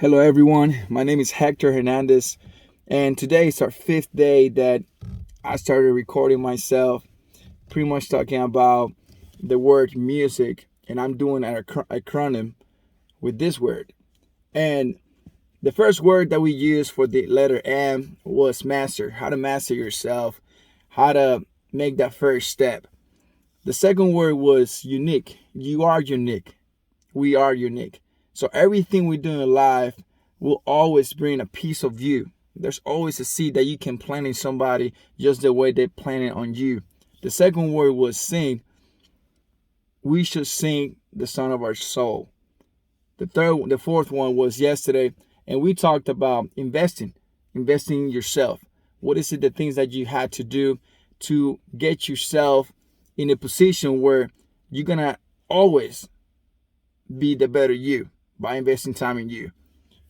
Hello, everyone. My name is Hector Hernandez, and today is our fifth day that I started recording myself, pretty much talking about the word music, and I'm doing an acronym with this word. And the first word that we used for the letter M was master, how to master yourself, how to make that first step. The second word was unique. You are unique. We are unique. So everything we do in life will always bring a piece of you. There's always a seed that you can plant in somebody just the way they planted on you. The second word was sing. We should sing the song of our soul. The fourth one was yesterday, and we talked about investing in yourself. What is it, the things that you had to do to get yourself in a position where you're gonna always be the better you by investing time in you.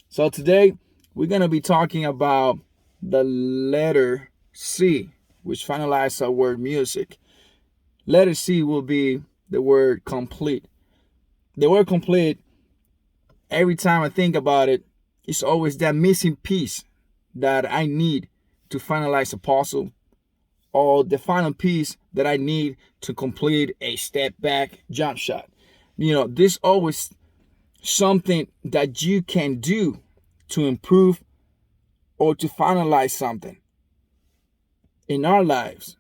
So today we're going to be talking about the letter C, which finalizes our word music. Letter C will be the word complete. The word complete, every time I think about it, it's always that missing piece that I need to finalize a puzzle, or the final piece that I need to complete a step back jump shot. This always something that you can do to improve or to finalize something. In our lives,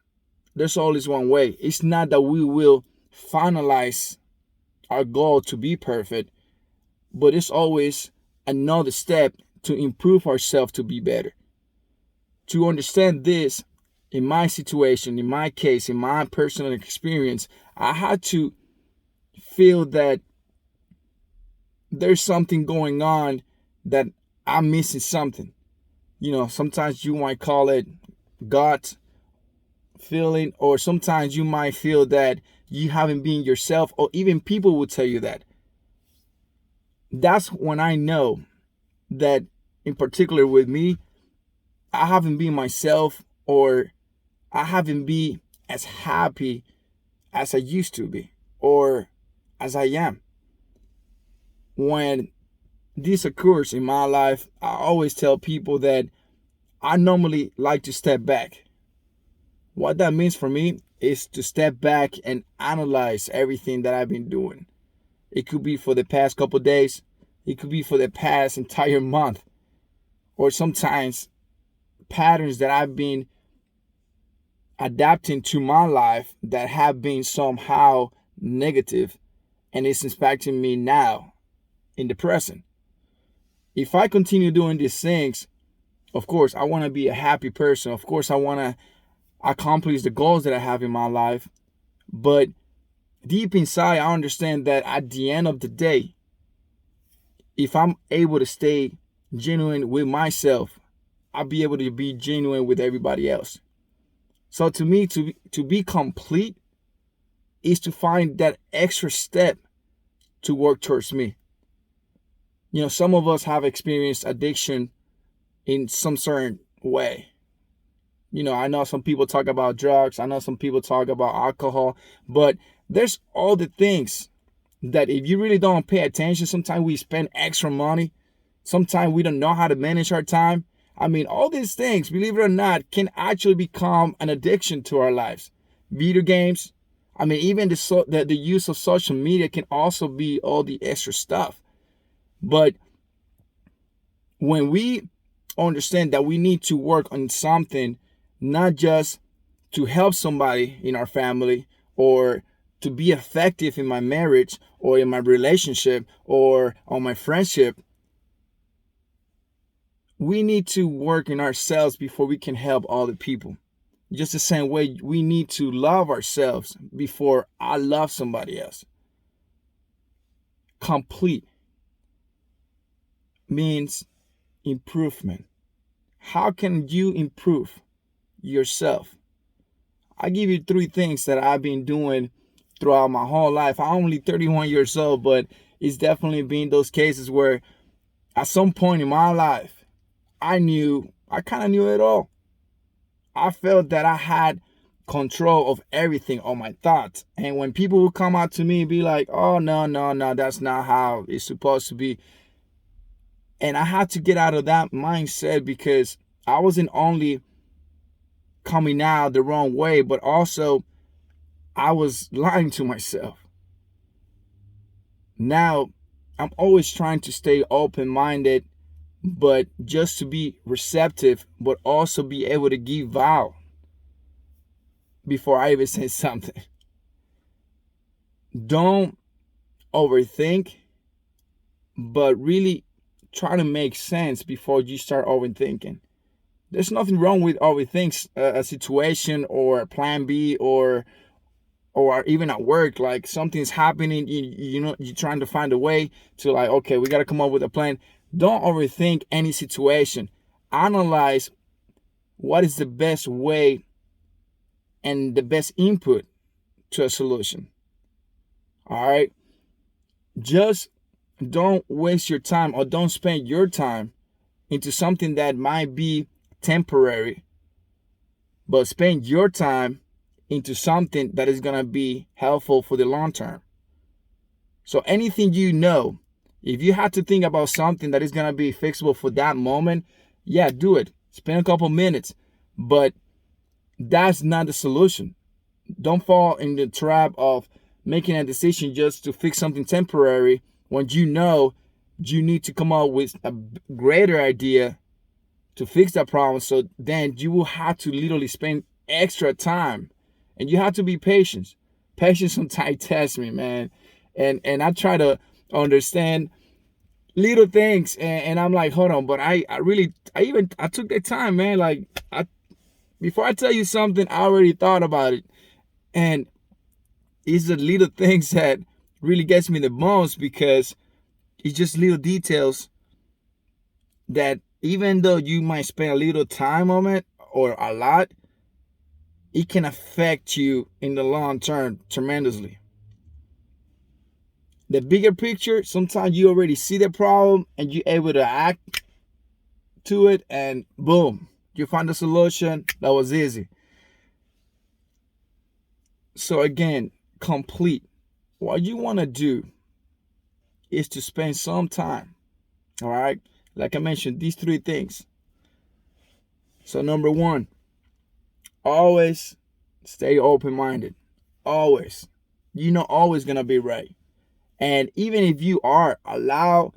there's always one way. It's not that we will finalize our goal to be perfect, but it's always another step to improve ourselves to be better. To understand this, in my situation, in my case, in my personal experience, I had to feel that there's something going on, that I'm missing something. Sometimes you might call it gut feeling, or sometimes you might feel that you haven't been yourself, or even people will tell you that. That's when I know that, in particular with me, I haven't been myself, or I haven't been as happy as I used to be, or as I am. When this occurs in my life, I always tell people that I normally like to step back. What that means for me is to step back and analyze everything that I've been doing. It could be for the past couple of days, it could be for the past entire month, or sometimes patterns that I've been adapting to my life that have been somehow negative, and it's impacting me now in the present. If I continue doing these things, of course, I want to be a happy person. Of course, I want to accomplish the goals that I have in my life. But deep inside, I understand that at the end of the day, if I'm able to stay genuine with myself, I'll be able to be genuine with everybody else. So to me, to be complete is to find that extra step to work towards me. Some of us have experienced addiction in some certain way. I know some people talk about drugs. I know some people talk about alcohol, but there's all the things that if you really don't pay attention, sometimes we spend extra money. Sometimes we don't know how to manage our time. All these things, believe it or not, can actually become an addiction to our lives. Video games. Even the use of social media can also be all the extra stuff. But when we understand that we need to work on something, not just to help somebody in our family, or to be effective in my marriage, or in my relationship, or on my friendship, we need to work in ourselves before we can help other people. Just the same way we need to love ourselves before I love somebody else. Complete means improvement. How can you improve yourself? I give you 3 things that I've been doing throughout my whole life. I'm only 31 years old, but it's definitely been those cases where at some point in my life, I kind of knew it all. I felt that I had control of everything, on my thoughts. And when people would come out to me and be like, oh, no, that's not how it's supposed to be. And I had to get out of that mindset because I wasn't only coming out the wrong way, but also I was lying to myself. Now, I'm always trying to stay open minded, but just to be receptive, but also be able to give out before I even say something. Don't overthink, but really try to make sense before you start overthinking. There's nothing wrong with overthink a situation or a plan B, or even at work, like something's happening, you know, you're trying to find a way to, like, okay, we got to come up with a plan. Don't overthink any situation. Analyze what is the best way and the best input to a solution. All right. Just don't waste your time, or don't spend your time into something that might be temporary, but spend your time into something that is going to be helpful for the long term. So anything, you know, if you have to think about something that is going to be fixable for that moment, yeah, do it. Spend a couple minutes, but that's not the solution. Don't fall in the trap of making a decision just to fix something temporary when you know you need to come up with a greater idea to fix that problem. So then you will have to literally spend extra time, and you have to be patient. Patience sometimes tests me, man. And I try to understand little things, and I'm like, hold on, but I took that time, man. Like, before I tell you something, I already thought about it. And it's the little things that really gets me the most, because it's just little details that, even though you might spend a little time on it or a lot, it can affect you in the long term tremendously. The bigger picture, sometimes you already see the problem and you're able to act to it, and boom, you find a solution. That was easy. So again, complete. What you want to do is to spend some time, all right? Like I mentioned, these 3 things. So number 1, always stay open-minded. Always. You're not always going to be right. And even if you are, allow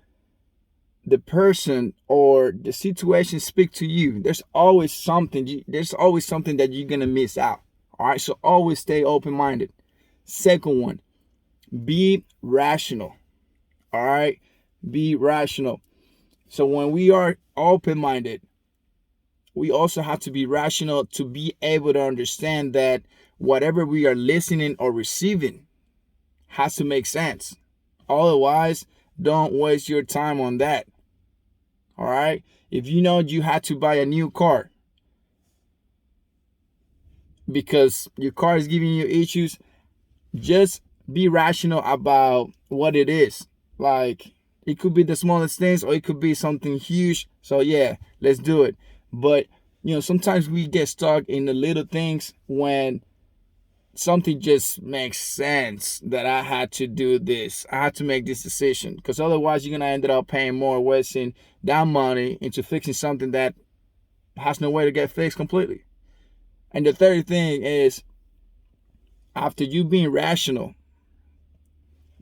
the person or the situation speak to you. There's always something that you're going to miss out. All right? So always stay open-minded. Second one, be rational. All right? Be rational. So when we are open-minded, we also have to be rational to be able to understand that whatever we are listening or receiving has to make sense. Otherwise, don't waste your time on that. All right? If you know you had to buy a new car because your car is giving you issues, just be rational about what it is. Like, it could be the smallest things, or it could be something huge. So yeah, let's do it. But sometimes we get stuck in the little things when something just makes sense that I had to do this. I had to make this decision, because otherwise you're gonna end up paying more, wasting that money into fixing something that has no way to get fixed completely. And the third thing is, after you being rational,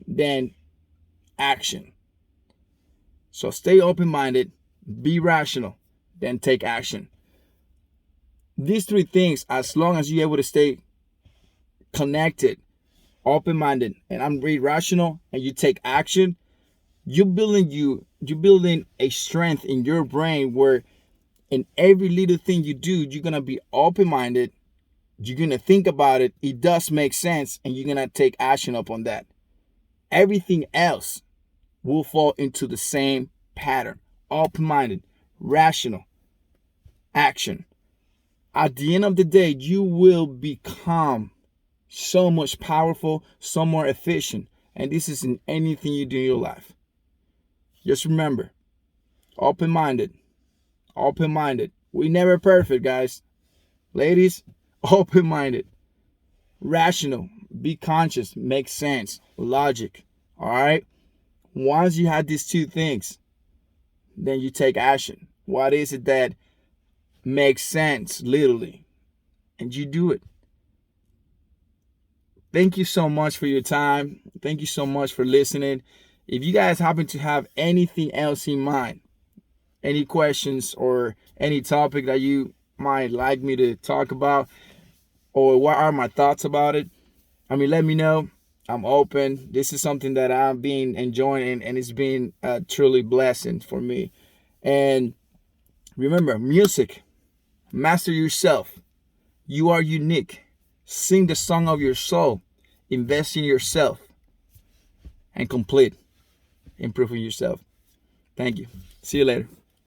then action. So stay open-minded, be rational, then take action. These 3 things, as long as you're able to stay connected, open-minded, and I'm really rational, and you take action, you're building a strength in your brain where in every little thing you do, you're gonna be open-minded, you're gonna think about it, it does make sense, and you're gonna take action upon that. Everything else will fall into the same pattern. Open-minded, rational, action. At the end of the day, you will become so much powerful, so more efficient. And this is in anything you do in your life. Just remember, open-minded. Open-minded. We're never perfect, guys. Ladies, open-minded. Rational. Be conscious. Make sense. Logic. All right? Once you have these 2 things, then you take action. What is it that makes sense, literally, and you do it. Thank you so much for your time. Thank you so much for listening. If you guys happen to have anything else in mind, any questions or any topic that you might like me to talk about, or what are my thoughts about it, let me know. I'm open. This is something that I've been enjoying, and it's been a truly blessing for me. And remember, music, master yourself. You are unique. Sing the song of your soul. Invest in yourself. And complete improving yourself. Thank you. See you later.